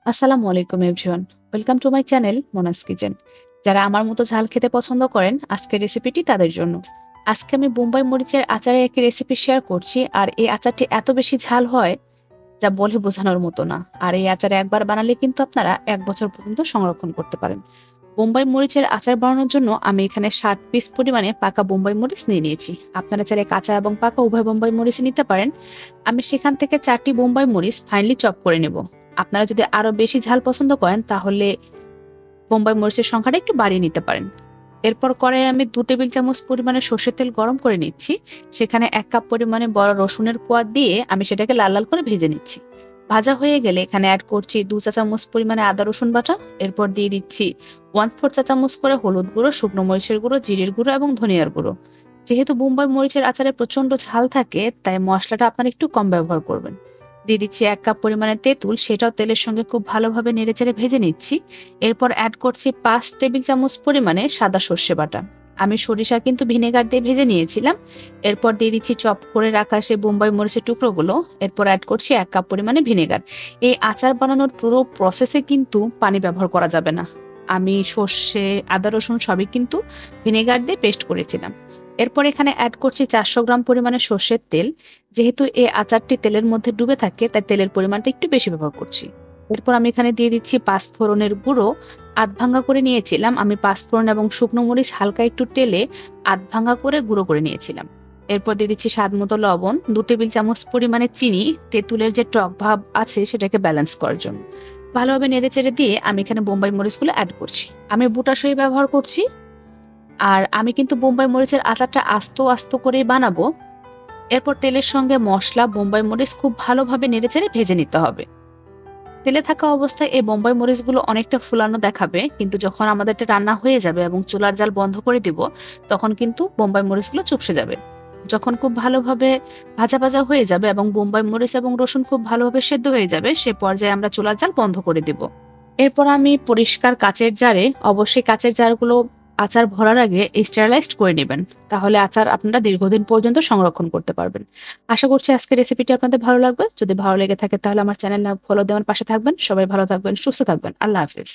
আসসালামু আলাইকুম everyone. Welcome to my channel Monas kitchen. যারা আমার মতো ঝাল খেতে পছন্দ করেন, আজকের রেসিপিটি তাদের জন্য। আজকে আমি বোম্বাই মরিচের আচারের একটি রেসিপি শেয়ার করছি। আর এই আচারটি এত বেশি ঝাল হয় যা বলে বোঝানোর মতো না। আর এই আচারে একবার বানালে কিন্তু আপনারা ১ বছর পর্যন্ত সংরক্ষণ করতে পারেন। বোম্বাই মরিচের আচার বানানোর জন্য আমি এখানে ৬০ পিস পরিমাণে পাকা বোম্বাই মরিচ নিয়ে নিয়েছি। আপনারা চাইলে কাঁচা এবং পাকা উভয় বোম্বাই মরিচ নিতে পারেন। আমি সেখান থেকে ৪টি বোম্বাই মরিচ ফাইনালি চপ করে নেব। আপনারা যদি আরো বেশি ঝাল পছন্দ করেন তাহলে বোম্বাই মরিচের সংখ্যাটা একটু বাড়িয়ে নিতে পারেন। এরপর কড়াইয়ে আমি ২ টেবিল চামচ পরিমাণে সর্ষের তেল গরম করে নিচ্ছি। সেখানে ১ কাপ পরিমাণে বড় রসুনের কোয়া দিয়ে আমি সেটাকে লাল লাল করে ভেজে নিচ্ছি। ভাজা হয়ে গেলে এখানে অ্যাড করছি ২ চা চামচ পরিমাণে আদা রসুন বাটা। এরপর দিয়ে দিচ্ছি ১/৪ চা চামচ করে হলুদ গুঁড়ো, শুকনো মরিচের গুঁড়ো, জিরের গুঁড়ো এবং ধনিয়ার গুঁড়ো। যেহেতু বোম্বাই মরিচের আচারে প্রচন্ড ঝাল থাকে, তাই মশলাটা আপনারা একটু কম ব্যবহার করবেন। দিয়ে দিচ্ছি ১ কাপ পরিমাণে তেঁতুল, সেটাও তেলের সঙ্গে খুব ভালোভাবে নেড়েচেড়ে ভেজে নিচ্ছি। এরপর অ্যাড করছি ৫ টেবিল চামচ পরিমাণে সাদা সর্ষে বাটা। আমি সরিষা কিন্তু ভিনেগার দিয়ে ভেজে নিয়েছিলাম। এরপর দিয়ে দিচ্ছি চপ করে রাখা সে বোম্বাই মরিচের টুকরোগুলো। এরপর অ্যাড করছি ১ কাপ পরিমাণে ভিনেগার। এই আচার বানানোর পুরো প্রসেসে কিন্তু পানি ব্যবহার করা যাবে না। আমি সর্ষে, আদা রসুন সবই কিন্তু ভিনেগার দিয়ে পেস্ট করেছিলাম। এরপর এখানে অ্যাড করছি ৪০০ গ্রাম পরিমাণে সর্ষের তেল। যেহেতু এই আচারটি তেলের মধ্যে ডুবে থাকে, তাই তেলের পরিমাণটা একটু বেশি ব্যবহার করছি। এরপর আমি এখানে দিয়ে দিচ্ছি পাঁচফোড়নের গুঁড়ো। আধ ভাঙা করে নিয়েছিলাম। আমি পাঁচফোড়ন এবং শুকনো মরিচ হালকা একটু তেলে আধ ভাঙা করে গুঁড়ো করে নিয়েছিলাম। এরপর দিয়ে দিচ্ছি স্বাদ মতো লবণ, ২ টেবিল চামচ পরিমাণে চিনি, তেঁতুলের যে টক ভাব আছে সেটাকে ব্যালেন্স করার জন্য। ভালোভাবে নেড়েচেড়ে দিয়ে আমি এখানে বোম্বাই মরিচগুলো অ্যাড করছি। আমি বুটাসই ব্যবহার করছি। আর আমি কিন্তু বোম্বাই মরিচের আচারটা আস্ত আস্ত করেই বানাবো। এরপর তেলের সঙ্গে মসলা, বোম্বাই মরিচ খুব ভালোভাবে নেড়েচেড়ে ভেজে নিতে হবে। তেলে থাকা অবস্থায় এই বোম্বাই মরিচগুলো অনেকটা ফুলানো দেখাবে, কিন্তু যখন আমাদের এটা রান্না হয়ে যাবে এবং চুলার জাল বন্ধ করে দিব, তখন কিন্তু বোম্বাই মরিচগুলো চুপসে যাবে। যখন খুব ভালোভাবে ভাজা ভাজা হয়ে যাবে এবং বোম্বাই মরিচ এবং রসুন খুব ভালোভাবে সেদ্ধ হয়ে যাবে, সে পর্যায়ে আমরা চুলার জাল বন্ধ করে দিব। এরপর আমি পরিষ্কার কাচের জারে, অবশ্যই কাচের জারগুলো আচার ভরার আগে স্টেরিলাইজড করে নেবেন। তাহলে আচার আপনারা দীর্ঘদিন পর্যন্ত সংরক্ষণ করতে পারবেন। আশা করছি আজকের রেসিপিটি আপনাদের ভালো লাগবে। যদি ভালো লেগে থাকে তাহলে আমার চ্যানেল ফলো দেওয়ার পাশে থাকবেন। সবাই ভালো থাকবেন, সুস্থ থাকবেন। আল্লাহ হাফেজ।